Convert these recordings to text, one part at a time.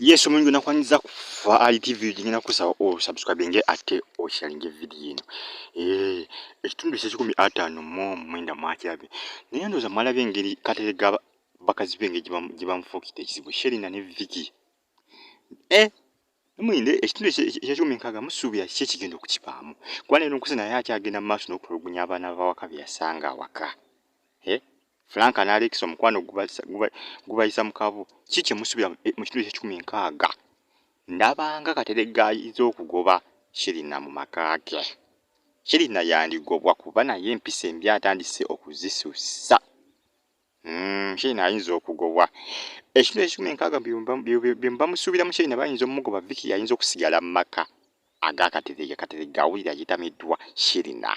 Yes, omuntu nakwanyiza kufa ITV jingina kusaba o subscribe nge ate o share nge video ino. Ekitundu ky'ekikumi ataano mu mwenda mwakirabe. Naye ndoza malabe engeri katerega bakazi benge jiba mfokite ekizibu Sherina ne Vicky. Mwinde ekitundu ky'ekikumi nkaaga musuubira kiki ekigenda okukipaamu. Kuba neno nkusena naye akyagenda mu maaso n'okutulugunya abaana b'awaka bye yasanga awaka. Frank na Alex omukwano gubayisa mu kabu. Kiki musubira mu kitundu ky'ekikumi nkaaga. Ndabanga katerega ayinza okugoba Sherina mu makaake. Sherina yandigobwa kuba naye empisa embi atandise okuzisussa. Sherina ayinza okugobwa. Ekitundu ky'ekikumi nkaaga bye bamusuubira mu Sherina bayinza omugoba Vicky yayinza okusigala mu maka katerega awulira yitamiddwa Sherina.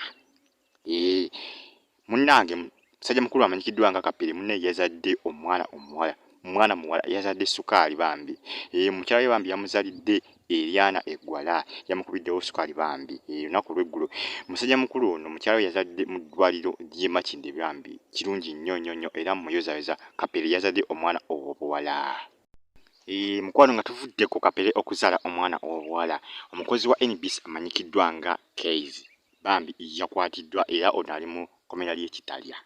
Munnange musajja mukulu amanyikiddwa nga Kapere munne yazadde omwana muwala yazadde Sukaali bambi. Mukyala we bambi yamuzalidde Eliana Eggwala yamukubiddewo Sukaali bambi. Lunaku lw'eggulo musajja mukulu ono mukyala we yazadde mu ddwaliro ly'e Makindye bambi kirungi nnyo era muyozaayoza Kapere yazadde omwana ow'obuwala. Mukwano nga tuvudde ku Kapere okuzaala omwana ow'obuwala, omukozi wa NBC amanyikiddwa nga Keizi bambi yakwatiddwa era ono ali mu kkomera ly'Ekitalya.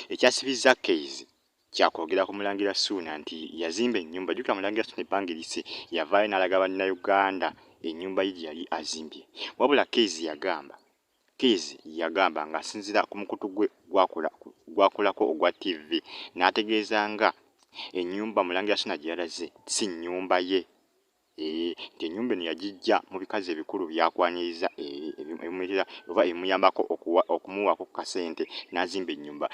Ekyasibizza Keizi kyakwogera ku Mulangira Ssuuna nti yazimba ennyumba jjukira Mulangira Ssuuna ebbangiriise yavaayo n'alaga bannayuganda ennyumba ye gye yali azimbye. Wabula Keizi yagamba ng'asinziira ku mukutu gwe gwakolako ogwa TV n'ategeeza nga ennyumba Mulangira Ssuuna gye yalaze si nnyumba ye. Nti ennyumba eno yagijja mu bikazi ebikulu byakwaniriza oba emuyambako okumuwaako kasente n'azimba ennyumba.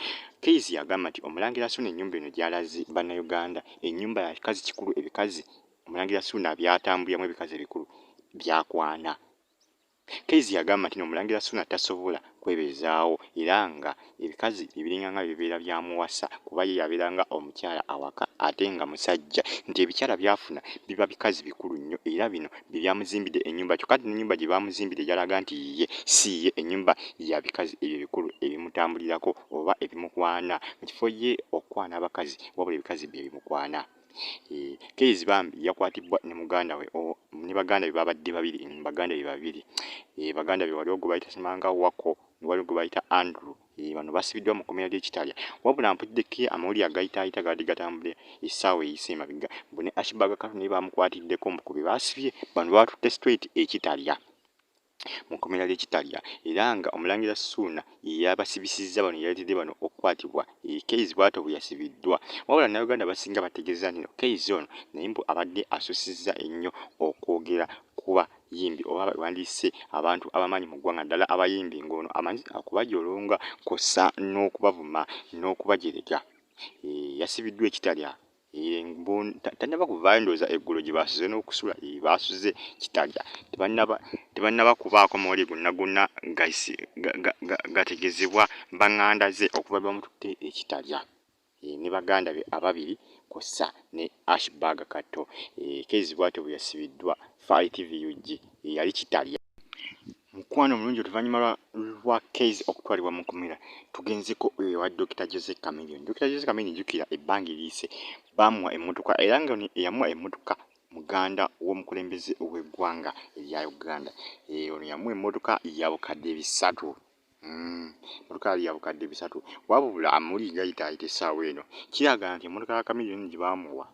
Keizi yagamba nti Omulangira Ssuuna ennyumba eno gy'alaze bannayuganda ennyumba ya kikazi kikulu, ebikazi Omulangira Ssuuna byatambuliramu ebikazi ebikulu byakwana. Keizi yagamba nti Omulangira Ssuuna tasobola kwebeezaawo era nga ebikazi ebiringanga bibeera byamuwasa kuba ye yabeeranga omukyala awaka ate nga musajja, nti ebikyala byafuna biba bikazi bikulu nnyo era bino bye byamuzimbidde ennyumba kyokka n'ennyumba gye baamuzimbidde gy'alaga nti ye si ye, ennyumba ya bikazi ebyo bikulu ebimutambulirako oba ebimukwana mu kifo ye okwana abakazi wabula ebikazi bye bimukwana. Keizi bambi yakwatibwa ne muganda we ne baganda be babadde babiri. Baganda be waliwo gwe bayita Simanga Wako ne waliwo gwe bayita Andrew. Bano basibiddwa mu kkomera ly'Ekitalya wabula mpuddeko amawulire agayitaayita gaali gatambula essaawa eyise emabega bo ne Ashbaga Kato naye bamukwatiddeko ku bye baasibye bano baatutte straight Ekitalya mu kkomera ly'Ekitalya era nga Omulangira Ssuuna yabasibisizza bano yaleetedde bano okukwatibwa. Keizi bw'atyo bwe yasibiddwa wabula Nnayuganda basinga bategeeza nti Keizi ono naye mbu abadde asusizza ennyo okwogera ku bayimbi oba wandiise abantu abamanyi mu ggwanga ddala abayimbi ng'ono amanyi okubajolonga kw'ossa n'okubavuma n'okubajerega. Yasibiddwa Ekitalya tannaba kuvaayo ndowooza eggulo gye baasuze n'okusula baasuze Kitalya tebannaba kubaako mawulire gonna gategeezebwa baŋŋanda ze okuva bamututte Ekitalya ne baganda be ababiri kw'ossa ne Ashbaga Kato. Keizi bw'atyo bwe yasibiddwa ITV UG yali Kitalya. Mukwano mulungi oluvannyuma lwa Keizi okutwalibwa mu kkomera tugenzeko ewa Dr. Jose Chameleone. Dr. Jose Chameleone jjukira ebbanga eriise baamuwa emmotoka era nga eyamuwa emmotoka muganda w'omukulembeze w'eggwanga erya Uganda. Ono yamuwa emmotoka ya bukadde 3. Emmotoka yali ya bukadde 3 wabula amawulire gayitaayita essaawa eno kiraga nti emmotoka ya Chameleone gye baamuwa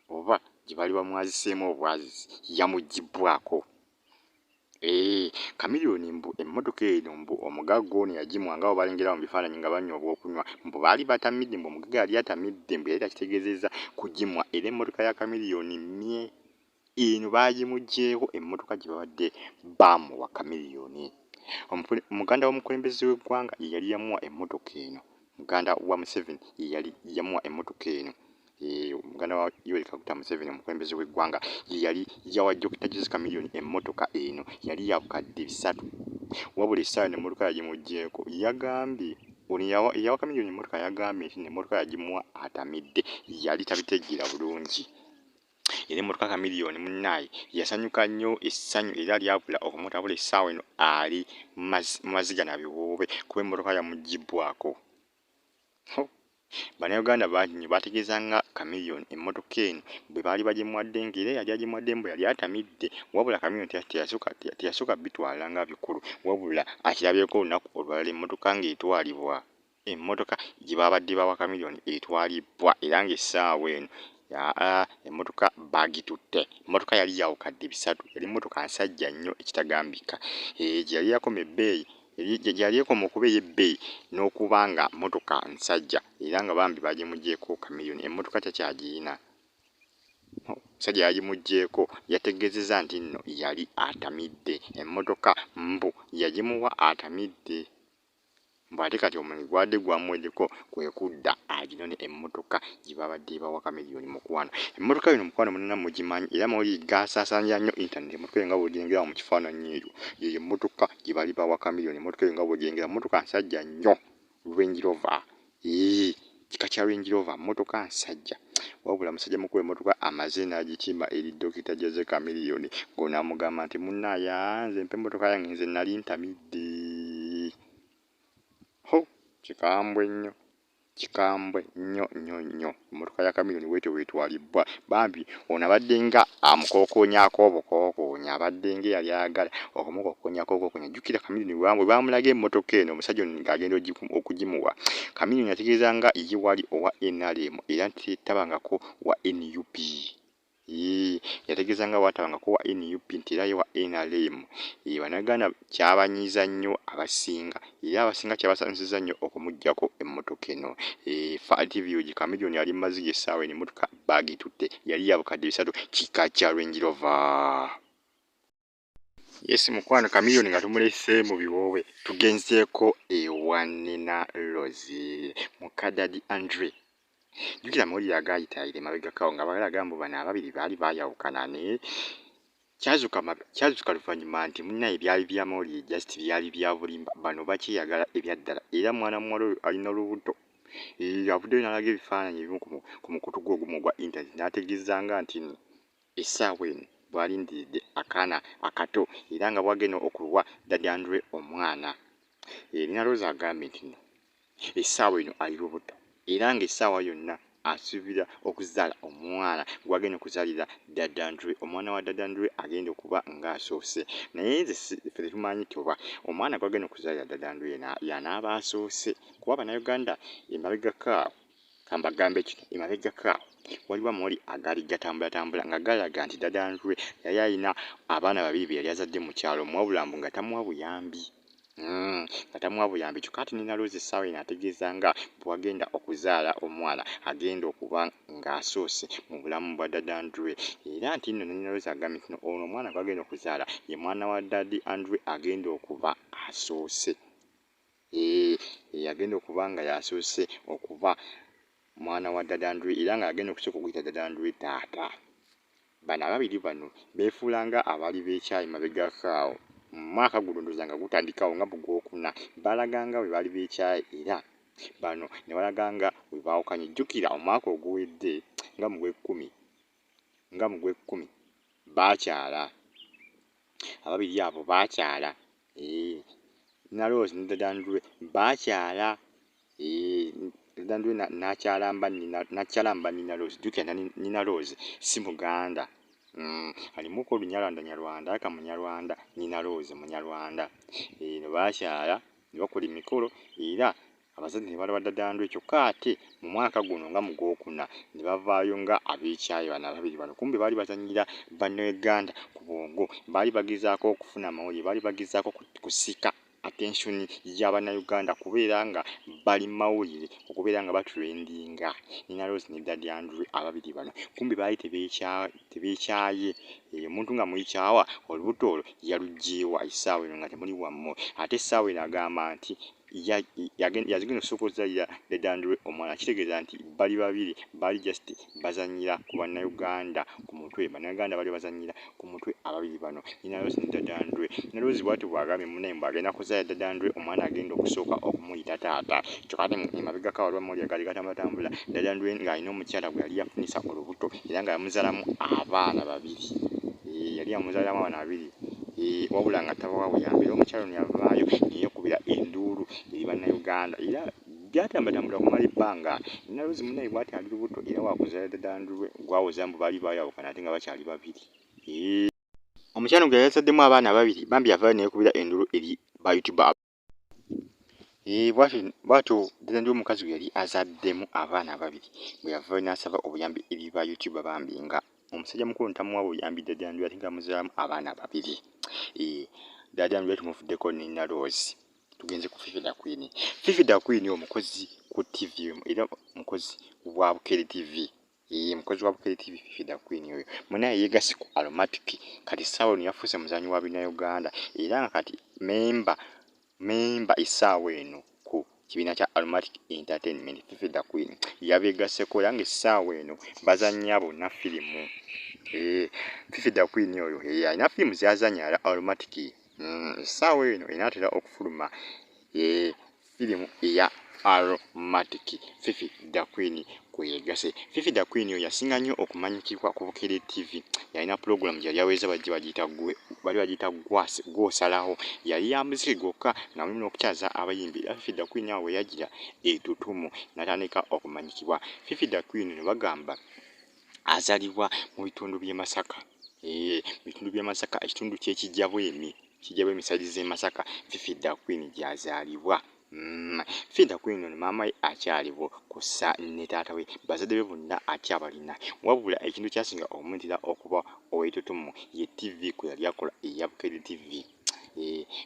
oba gye bali bamwaziseemu obwazizi yamuggyibbwako. Chameleone mbu emmotoka eno mbu omugagga ono yagimuwa nga balengera mu bifaananyi nga banywa obwokunywa mbu baali batamidde mbu omugagga yali atamidde mbu yali takitegeezezza kugimuwa era emmotoka ya Chameleone eno baagimuggyeeko emmotoka gye babadde baamuwa Chameleone. Omuganda w'omukulembeze w'eggwanga ye yali yamuwa emmotoka eno. Muganda wa Museveni ye yali yamuwa emmotoka eno. Omuganda wa Yoweri Kaguta Museveni omukulembeze w'eggwanga ye yali yawa Dr. Jose Chameleone emmotoka eno yali ya bukadde 3 wabula essaawa n'emmotoka yagimuggyeeko yagambye ono eyawa Chameleone emmotoka yagambye nti n'emmotoka yagimuwa atamidde yali tabitegeera bulungi. Era emmotoka Chameleone munnaaye yasanyuka nnyo essanyu era lyabula okumutabula essaawa eno ali mu maziga na biwoobe kuba emmotoka yamuggibbwako. Bannayuganda bangi nnyo bategeeza nga Chameleone emmotoka eno bwe baali bagimuwadde ng'era yali agimuwadde mbu yali atamidde, wabula Chameleone teyasooka bitwala nga bikulu, wabula akirabyeko olunaku olulala emmotoka ng'etwalibwa. Emmotoka gye baabadde bawa Chameleone etwalibbwa era ng'essaawa eno emmotoka baagitutte. Emmotoka yali ya bukadde bisatu, yali mmotoka nsajja nnyo ekitagambika. Gye yali yakoma ebbeeyi gye yali ekoma okuba ey'ebbeeyi n'okuba nga mmotoka nsajja era nga bambi bagimuggyeeko Chameleone emmotoka takyagiyina. Omusajja yagimuggyeeko yategeezezza nti nno yali atamidde, emmotoka mbu yagimuwa atamidde. Mbu ate kati omulimu gwadde gwamuweddeko kwe kudda aginone emmotoka gye babadde bawa Chameleone mukwano. Emmotoka eno mukwano munna mugimanyi era mawulire gaasaasaanya nnyo internet. Emmotoka eyo nga bw'ogirengera mu kifaananyi eyo yeyo emmotoka gye bali bawa Chameleone. Emmotoka eyo nga bw'ogirengera mmotoka nsajja nnyo, Range Rover. Kika kya Range Rover, mmotoka nsajja. Wabula musajja mukulu emmotoka amaze n'agitimba eri Dr. Jose Chameleone ng'ono amugamba nti munnaaye nze mpa emmotoka yange nze nali ntamidde. Kikambwe nnyo, kikambwe nnyo nnyo nnyo. Emmotoka ya Chameleone bwetyo bwetwalibbwa. Bambi ono abadde nga amukookoonyaako obukookoonyi, abadde nga eyali ayagala okumukookoonyaako obukookoonyi. Jjukira Chameleone bwe baamulaga emmotoka eno omusajja ono ng'agenda okugimuwa, Chameleone yategeeza nga ye wali owa NRM era tabangako wa NUP. Yategeeza nga bw'atabangako wa NUP nti era ye wa NRM. Bannayuganda kyabanyiiza nnyo abasinga era abasinga kyabasanyusizza nnyo okumuggyako emmotoka eno. Fire TV ogi Chameleone yali mazigi essaawa eno emmotoka baagitutte, yali ya bukadde bisatu, kika kya Range Rover. Yes mukwano, Chameleone nga tumulese mu biwoobe tugenzeeko ewa Nina Rose muka Daddy Andre. Jjukira amawulire agaayitaayira emabegakawo nga balaga mbu bano ababiri baali baayawukana naye kyazuuka luvannyuma nti munnaye byali by'amawulire just byali bya bulimba, bano bakyeyagala ebyaddala era mwana muwala oyo alina olubuto. Avuddeyo n'alaga ebifaananyi ebimu ku mukutu gwe ogumu ogwa internet n'ategeeza nga nti nno essaawa eno bw'alindiridde akaana akato era nga bw'agenda okuwa Daddy Andre omwana. Nina Rose agambye nti nno essaawa eno ali lubuto era ng'essaawa yonna asuubira okuzaala omwana gw'agenda okuzaalira Daddy Andre. Omwana wa Daddy Andre agenda okuba ng'asoose, naye nze ffe tetumanyi nti oba omwana gw'agenda okuzaalira Daddy Andre y'anaaba asoose. Kuba Bannayuganda emabegakaawo, kambagambe kino, emabegakaawo waliwo amawulire agaali gatambulatambula nga galaga nti Daddy Andre yali alina abaana babiri be yali azadde mu kyalo wabula mbu nga tamuwa buyambi. Nga tamuwa buyambi. Kyokka ate Nina Rose essaawa eno ategeeza nga bw'agenda okuzaala omwana agenda okuba ng'asoose mu bulamu bwa Daddy Andre era nti nno Nina Rose agambye nti ono omwana gw'agenda okuzaala ye mwana wa Daddy Andre agenda okuba asoose. Agenda okuba nga yasoose okuba mwana wa Daddy Andre era ng'agenda okusooka okuyita Daddy Andre taata. Bano ababiri bano beefuula nga abaali b'ekyayi mabegakaawo. Mu mwaka guno ndowooza nga gutandikawo nga mu Gwokuna balaga nga bwe baali b'ekyayi era bano ne balaga nga bwe baawukanye. Jjukira omwaka oguwedde nga mu Gwekumi baakyala, ababiri abo baakyala. Nina Rose ne Daddy Andre baakyala. Daddy Andre n'akyalamba Nina Rose. Jjukira Nina Rose si Muganda. Alimuko Lunyarwanda aka Munyarwanda, Nina Rose Munyarwanda. Ne baakyala ne bakola emikolo era abazadde ne balaba Daddy Andre. Kyokka ate mu mwaka guno nga mu Gwokuna ne bavaayo nga ab'ekyayi bano ababiri bano. Kumbe baali bazannyira Bannayuganda ku bwongo, baali bagezaako okufuna amawulire, baali bagezaako kusika attention y'Abannayuganda kubeera nga bali mawulire, okubeera nga batrendinga Nina Rose ne Daddy Andre ababiri bano. Kumbe baali tebeekyaye. Omuntu nga muyikyawa olubuto olwo yaluggyeewa essaawa eno nga temuli wammwe. Ate essaawa eno agamba nti yazigenda okusooka okuzaalira Daddy Andre omwana. Kitegeeza nti bali babiri baali just bazannyira ku Bannayuganda ku mutwe. Bannayuganda baali bazannyira ku mutwe ababiri bano, Nina Rose ne Daddy Andre. Nina Rose bw'atyo bw'agambye munnaye bw'agenda kuzaala Daddy Andre omwana agenda okusooka okumuyita taata. Kyokka ate emabegakaawo waliwo amawulire gaali gatambulatambula Daddy Andre ng'alina omukyala gwe yali yafunisa olubuto era nga yamuzaalamu abaana babiri. Yali yamuzaalamu abaana babiri wabula nga tabawa buyambi. Era omukyala ono yavaayo ne yeekubira enduulu eri Bannayuganda era byatambatambula kumala ebbanga naloozi munnaye bw'ati ali lubuto era waakuzaala ddala ndulwe gwawoza mbu baali baayawukana ate nga bakyali babiri. Omukyano gwe yazaddemu abaana babiri bambi yavaayo neekubira endulu eri ba YouTuber. Bw'atyo ddala ndi omukazi gwe yali azaddemu abaana babiri bwe yavaayo n'asaba obuyambi eri ba YouTuber bambi nga omusajja mukulu ntamuwa buyambi ddala ndi ate nga muzaalamu abaana babiri. Ddala ndi tumuvuddeko ne Naloozi. Tugenze ku Fifi the Queen. Fifi the Queen omukozi ku TV era mukozi wa Bukere TV. Mukozi wa Bukere TV Fifi the Queen oyo. Munaye yeegase ku Aromatic kati ssaawa eno yafuuse muzanyi wa Bannayuganda era nga kati memba essaawa eno ku kibiina kya Aromatic Entertainment. Fifi the Queen yabeegaseko era nga essaawa eno bazannya bonna firimu. Fifi the Queen oyo alina firimu z'azannya ala Aromatic. Essaawa eno enaatera okufuluma firimu eya Aromatic. Fifi the Queen kweyeegase. Fifi the Queen oyo yasinga nnyo okumanyikibwa ku Bukere TV. Yalina pulogulaamu gyali aweza bali bagiyita gw'osalawo. Yali ya muziki gwokka nga mulimu n'okukyaza abayimbi. Era Fifi the Queen awo we yagira ettutumu n'atandika okumanyikibwa. Fifi the Queen ne bagamba azalibwa mu bitundu by'e Masaka. Bitundu by'e Masaka, ekitundu ky'ekijja bwemi misalize Masaka. Fifi the Queen gy'azaalibwa. Fifi the Queen ono maama we akyaliwo kussa ne taata we bazadde be bonna akyabalina wabula ekintu kyasinga omutira okuba ow'ettutumu ye TV kwe yali akola eya Bukere TV.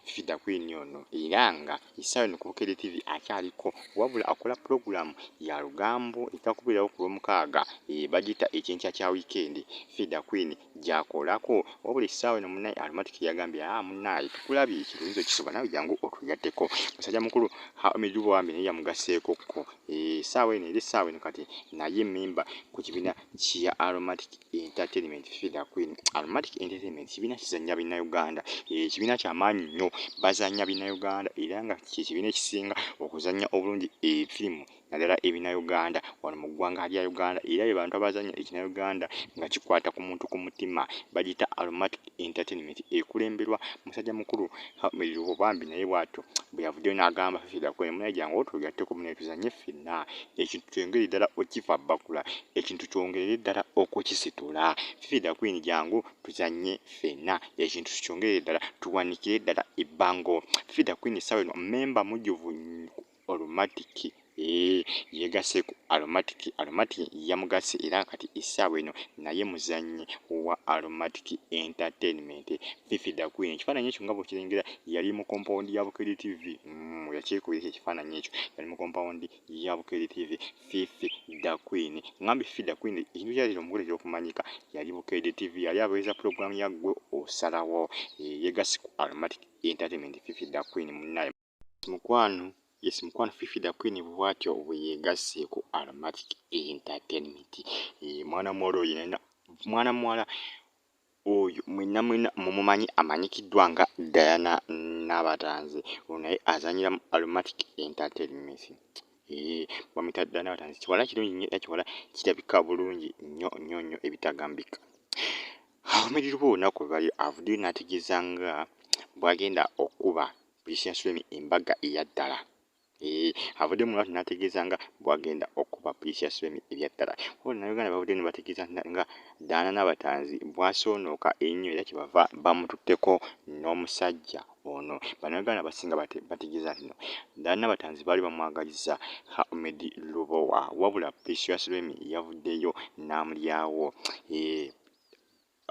Fifi the Queen ono era nga essaawa eno ku Bukere TV akyaliko wabula akola pulogulaamu ya lugambo etakubeerawo ku Lwomukaaga bagiyita ekyenkya kya wiikendi. Fifi the Queen gy'akolako wabula essaawa eno munnaye Aromatic yagambye munnaye tukulabye ekirunzi kisoba nawe jangu otugatteko. Musajja mukulu Ahmed Bwambi naye yamugaseekokko. Essaawa eno kati naye memba ku kibiina kya Aromatic Entertainment. Fifi the Queen Aromatic Entertainment kibiina kizannya Bannayuganda. Kibiina ky'amaanyi nnyo bazannya Bannayuganda era nga kibiina ekisinga okuzannya obulungi efirimu naddala ebinnayuganda wano mu ggwanga lya Uganda era be bantu abazannya ekinnayuganda nga kikwata ku muntu ku mutima bagiyita Aromatic Entertainment ekulemberwa musajja mukulu Ahmed Bwambi. Naye bw'atyo bwe yavuddeyo n'agamba Fifi the Queen munaye jangu otugatteko munaye tuzannye ffenna ekintu kyongere ddala okifa bakula ekintu kyongerere ddala okukisitula. Fifi the Queen jangu tuzannye ffenna ekintu kyongere ddala tuwanikire ddala ebbango. Fifi the Queen essaawa eno memba mujjuvu Aromatic. Yeegase ku Aromatic yamugase era kati essaawa eno naye muzannyi wa Aromatic Entertainment. Fifi the Queen ekifaananyi ekyo nga bw'okirengera yali mu compound ya Bukere TV. Yakyekubira ekifaananyi ekyo yali mu compound ya Bukere TV. Fifi the Queen ngambi Fifi the Queen ekintu kyali omuguleetera okumanyika yali Bukere TV yali abaweeza pulogulaamu ya Gwe Osalawo. Yeegase ku Aromatic Entertainment. Fifi the Queen munnaye mukwano Fifi the Queen bw'atyo bwe yeegase ku Aromatic Entertainment. Mwana muwala oyo mwena mumumanyi amanyikiddwa nga Diana Nabatanzi. Ono naye azanyira mu Aromatic Entertainment. Bamuyita Diana Nabatanzi. Kiwala kirungi nnyo era kiwala kirabika bulungi nnyo ebitagambika. Ahmed Lubo olunaku lwe bali avuddeyo n'ategeeza nga bw'agenda okuba Precious Swemi embaga eya ddala. Avudde mu lwatu n'ategeeza nga bw'agenda okuba Precious Swemi ebya ddala. Bannayuganda bavudde ne bategeeza nga Diana Nabatanzi bw'asoonooka ennyo era kyebava bamututteko n'omusajja ono. Bannayuganda abasinga bategeeza nti Diana Nabatanzi baali bamwagaliza Ahmed Lubo wabula Precious Swemi yavuddeyo n'amulyawo.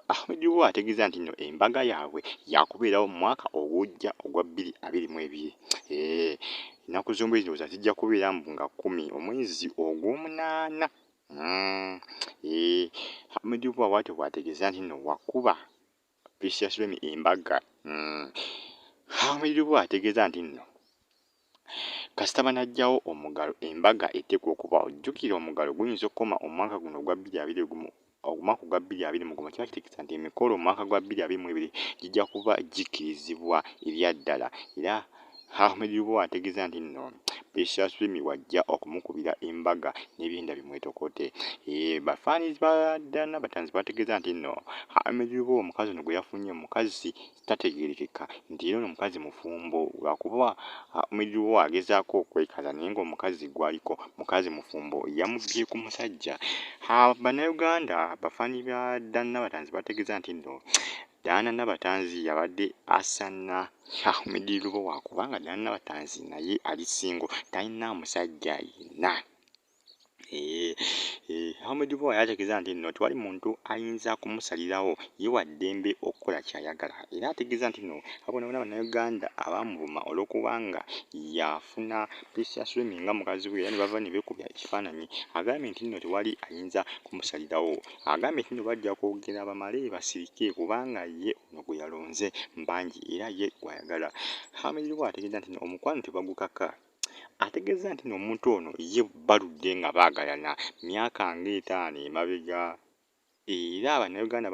Ahmed Lubo ategeeza nti embaga yaabwe yakubeerawo mu mwaka ogujja ogwa 2022. Ennaku zombi ndowooza zijja kubeera nga 10 omwezi ogw'omunaana. Ahmed Lubo bw'atyo bw'ategeeza nti wakuba Precious Swemi embaga. Ahmed Lubo ategeeza nti kasita banajjawo omugalo embaga eteekwa okuba. Ojjukira omugalo guyinza okukoma omwaka guno ogwa 2021 omwaka ogwa 2021 kiba kitegeeza nti emikolo omwaka gwa 2022 gijja kuba gikirizibwa ebya ddala. Era Ahmed Lubo ategeeza nti Precious Swimi wajja okumukubira embaga n'ebinda bimwetokote. Bafaanizi ba Diana Batanzi bategeeza nti nno Hamidullah omukazi ono gwe yafunye mukazi tategeerekeka nti era ono mukazi mufumbo lwakuba Hamidullah agezaako okwekala naye ng'omukazi gwaliko mukazi mufumbo yamubye ku musajja. Bannayuganda bafaanizi ba Diana Batanzi bategeeza nti nno Diana Batanzi yabadde asana Hamidullah kubanga Diana Batanzi naye ali singo talina musajja yenna. Hamidullah yategeeza nti nno tewali muntu ayinza kumusalirawo ye wa ddembe okukola ky'ayagala era ategeeza nti nno abona bannayuganda abamuvuma olw'okubanga yafuna Precious Swimi nga mukazi we era ne bava ne beekubya ekifaananyi. Agambye nti nno tewali ayinza kumusalirawo. Agambye nti nno bajja kwogera bamale basirike kubanga ye ono gwe yalonze mbangi era ye gw'ayagala. Hamidullah ategeeza nti nno omukwano tebagukaka. Ategeeza nti omuntu ono ye baludde nga baagalana myaka ng'etaano emabega era Abannayuganda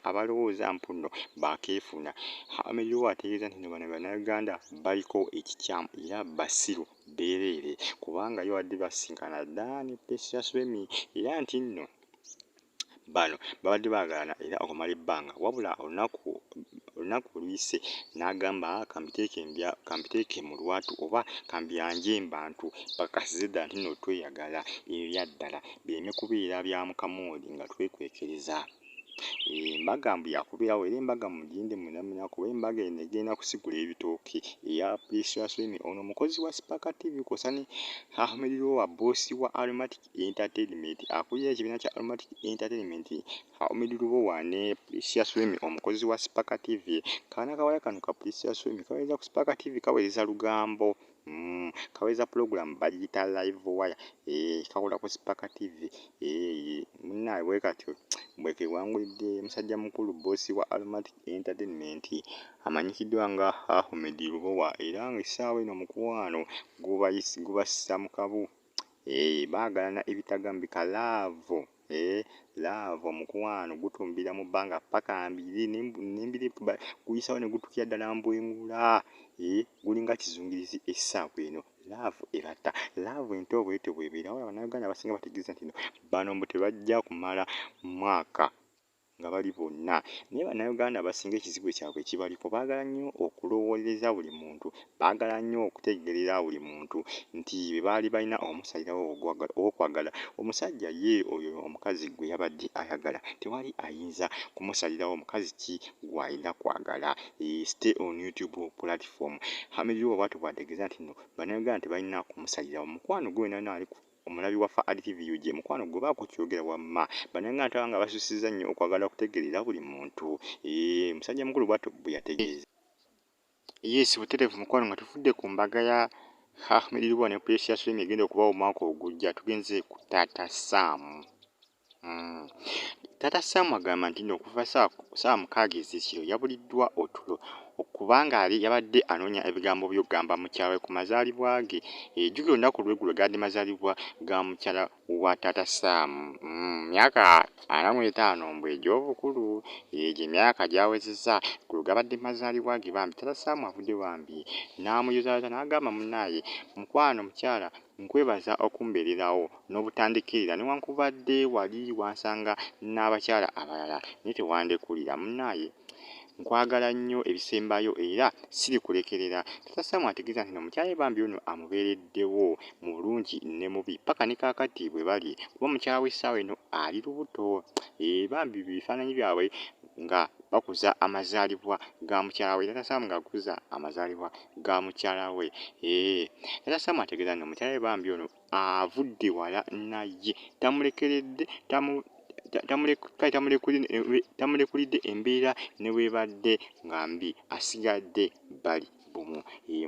abalowooza mpu nno baakeefuna. Hamidullah ategeeza nti bano Bannayuganda baliko ekikyamu era basiru beereere kubanga ye wadde basinkana dda ne Precious Swimi era nti nno bano babadde baagalana era okumala ebbanga wabula olunaku oluyise n'agamba kampiteeke mu lwatu oba kambyanje embantu bakasize ddala nti nno tweyagala ebya ddala bireme kubeera bya mukamooli nga twekwekereza. Embaga mbu yakubeerawo era embaga mugende munamuna kuba embaga eno egenda kusigula ebitooke eya Precious Swimi ono mukozi wa Spark TV kosani Hamidullah boosi wa Almatic Entertainment akulira ekibiina kya Almatic Entertainment. Hamidullah ne Precious Swimi omukozi wa Spark TV kaana kawala kano ka Precious Swimi kaweza ku Spark TV kaweereza lugambo kaweza program bagiyita live wire kakola ku Spark TV munnaye bwe katyo bweke wangulidde musajja mukulu boosi wa Almatic Entertainment amanyikiddwa nga Hamidullah era ng'essaawa eno mukwano gubassa mu kabu baagalana ebitagambika laavu laavu omukwano gutumbira mu bbanga paka mbiri nembiri guyisawo ne gutukira ddala mbwengula gulinga kizungirizi essaawa eno laavu eratta laavu ento bwete bwebeerawo. Abannayuganda abasinga bategeeza nti bano mbu tebajja kumala mwaka nga bali bonna naye Bannayuganda abasinga ekizibu kyabwe ekibaliko baagala nnyo okulowooleza buli muntu baagala nnyo okutegeerera buli muntu nti bwe baali balina omusalirawo ogw'okwagala omusajja ye oyo omukazi gwe yabadde ayagala tewali ayinza kumusalirawo mukazi ki gw'alina kwagala. Stay on YouTube platform. Hamidullah bw'atyo bw'ategeeza nti nno Bannayuganda tebalina kumusalirawo mukwano gwe wena ali omulabi wa FAD-TV UG mukwano gwe baako kyogera wamma Bannayuganda tabanga basusiza nnyo okwagala okutegeerera buli muntu. Musajja mukulu bw'atyo bwe yategeeza. Yes butereevu mukwano nga tufudde ku mbaga ya Hamidullah ne Precious Swimi egenda okubawo omwaka ogujja tugenze ku Taata Sam. Taata Sam agamba nti okuva ssaawa mukaaga ez'ekiro yabuliddwa otulo okubanga yabadde anoonya ebigambo by'okugamba mukyala we ku mazaalibwa ge. Jjukira olunaku lw'eggulo gabadde mazaalibwa ga mukyala wa Taata Sam. Myaka 45 mbwe egy'obukulu egyo emyaka gy'awezezza ggulo gabadde mazaalibwa ge bambi Taata Sam avudde bambi n'amuyozaayoza n'agamba munnaaye mukwano mukyala nkwebaza okumbeererawo n'obutandikirira newankubadde wali wansanga n'abakyala abalala naye tewandekulira munnaaye nkwagala nnyo ebisembayo era siri kulekerera. Taata Sam ategeeza nti omukyala bambi ono amubeereddewo mu bulungi ne mubi paka ne kaakati bwe bali kuba mukyala w'essaawa eno ali lubuto bambi bifaananyi byabwe nga bakuza amazaalibwa ga mukyala we Taata Sam ng'akuza amazaalibwa ga mukyala we. Taata Sam ategeeza nti omukyala we bambi ono avudde wala naye tamulekeredde tamulekulidde embeera ne weebadde nga mbi asigadde bali bumu.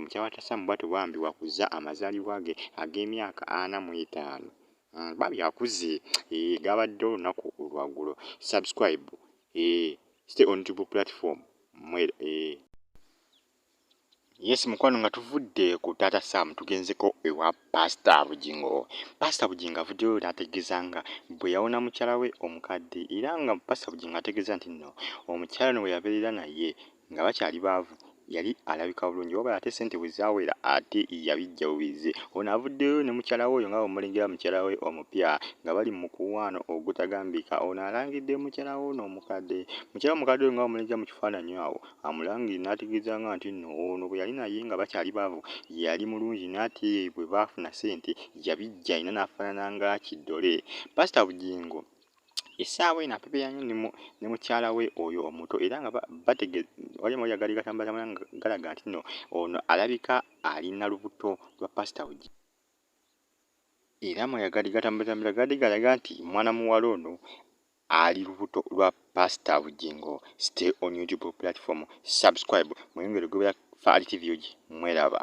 Mukyala wa Taata Sam bw'atyo bambi wakuza amazaalibwa ge ag'emyaka 45 bambi akuze gabadde olunaku olwaggulo. Subscribe stay on YouTube platform. Yes mukwano nga tuvudde ku Taata Sam tugenzeko ewa Pastor Bugingo. Pastor Bugingo avuddeyo n'ategeeza nga bwe yawona mukyala we omukadde era nga Pastor Bugingo ategeeza nti nno omukyala no we yabeerera naye nga bakyali baavu yali alabika bulungi wabula ate ssente bwe zaawera ate yabijja bubize. Ono avuddeyo ne mukyala we oyo nga bw'omulengera mukyala we omupya nga bali mu mukuwaano ogutagambika. Ono alangidde mukyala we ono omukadde. Mukyala omukadde oyo nga bw'omulengera mu kifaananyi awo amulangire n'ategeeza nga nti nno ono bwe yali naye nga bakyali baavu yali mulungi n'ate bwe baafuna ssente yabijja ayina n'afaanana nga kiddole. Pastor Bugingo essaawa eno apepeya nnyo ne mukyala we oyo omuto era nga wali yagali gatambula galaga nti nno ono alabika alina lubuto lwa Pastor Bugingo. Era yagali gatambula galaga nti mwana muwala ono ali lubuto lwa Pastor Bugingo. Stay on YouTube platform, subscribe, mweyongere goberera Faali TV mweraba.